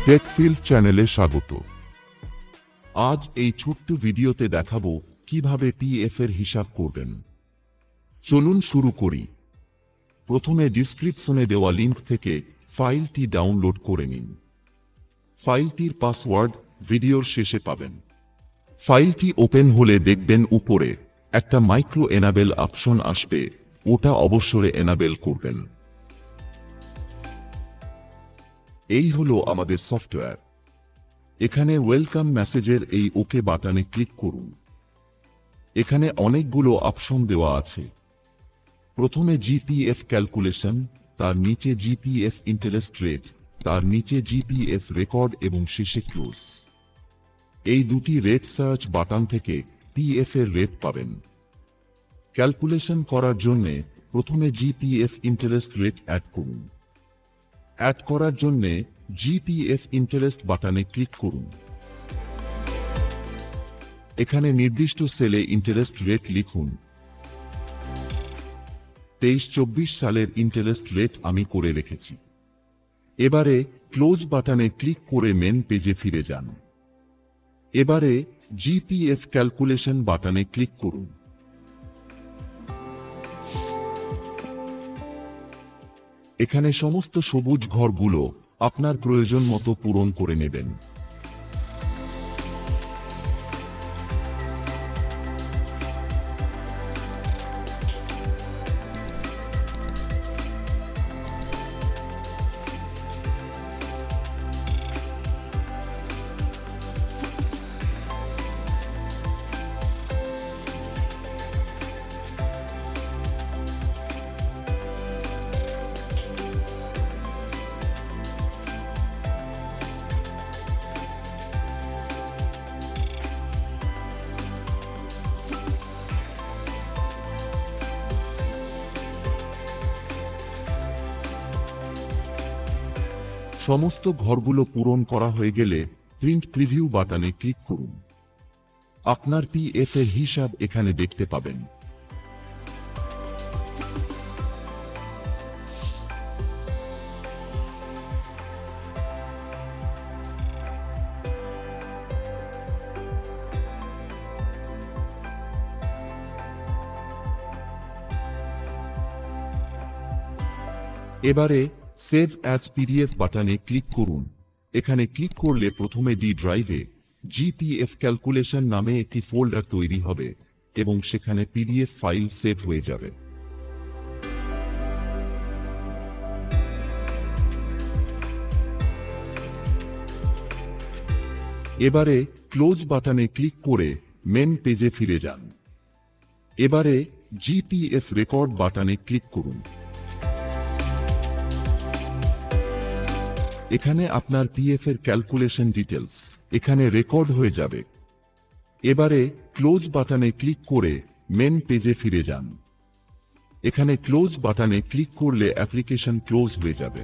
টেকফিল্ড চ্যানেলে স্বাগত। আজ এই ছোট্ট ভিডিওতে দেখাবো কিভাবে পিএফ এর হিসাব করবেন। চলুন শুরু করি। প্রথমে ডেসক্রিপশনে দেওয়া লিংক থেকে ফাইলটি ডাউনলোড করে নিন। ফাইলটির পাসওয়ার্ড ভিডিওর শেষে পাবেন। ফাইলটি ওপেন হলে দেখবেন উপরে একটা মাইক্রো এনাবেল অপশন আসবে, ওটা অবশ্যই এনাবেল করবেন। এই হলো আমাদের সফটওয়্যার। এখানে ওয়েলকাম মেসেজের এই ওকে বাটনে ক্লিক করুন। এখানে অনেকগুলো অপশন দেওয়া আছে। প্রথমে জিপিএফ ক্যালকুলেশন, তার নিচে জিপিএফ ইন্টারেস্ট রেট, তার নিচে জিপিএফ রেকর্ড এবং শেষে ক্লোজ। এই দুটি রেট সার্চ বাটন থেকে পিএফ এর রেট পাবেন। ক্যালকুলেশন করার জন্য প্রথমে জিপিএফ ইন্টারেস্ট রেট অ্যাড করুন। অ্যাড করার জন্য জিপিএফ ইন্টারেস্ট বাটনে ক্লিক করুন। এখানে নির্দিষ্ট সেলে ইন্টারেস্ট রেট লিখুন। 23-24 সালের ইন্টারেস্ট রেট আমি করে রেখেছি। এবারে ক্লোজ বাটনে ক্লিক করে মেন পেজে ফিরে যান। এবারে জিপিএফ ক্যালকুলেশন বাটনে ক্লিক করুন। এখানে সমস্ত সবুজ ঘরগুলো আপনার প্রয়োজন মতো পূরণ করে নেবেন। সমস্ত ঘরগুলো পূরণ করা হয়ে গেলে প্রিন্ট প্রিভিউ বাটনে ক্লিক করুন। আপনার পিএফ এর হিসাব এখানে দেখতে পাবেন। এবারে সেভ অ্যাজ পিডিএফ বাটনে ক্লিক করুন। এখানে ক্লিক করলে প্রথমে ডি ড্রাইভে জিপিএফ ক্যালকুলেশন নামে একটি ফোল্ডার তৈরি হবে এবং সেখানে পিডিএফ ফাইল সেভ হয়ে যাবে। এবারে ক্লোজ বাটনে ক্লিক করে মেন পেজে ফিরে যান। এবারে জিপিএফ রেকর্ড বাটনে ক্লিক করুন। এখানে আপনার পিএফ এর ক্যালকুলেশন ডিটেলস এখানে রেকর্ড হয়ে যাবে। এবারে ক্লোজ বাটনে ক্লিক করে মেন পেজে ফিরে যান। এখানে ক্লোজ বাটনে ক্লিক করলে অ্যাপ্লিকেশন ক্লোজ হয়ে যাবে।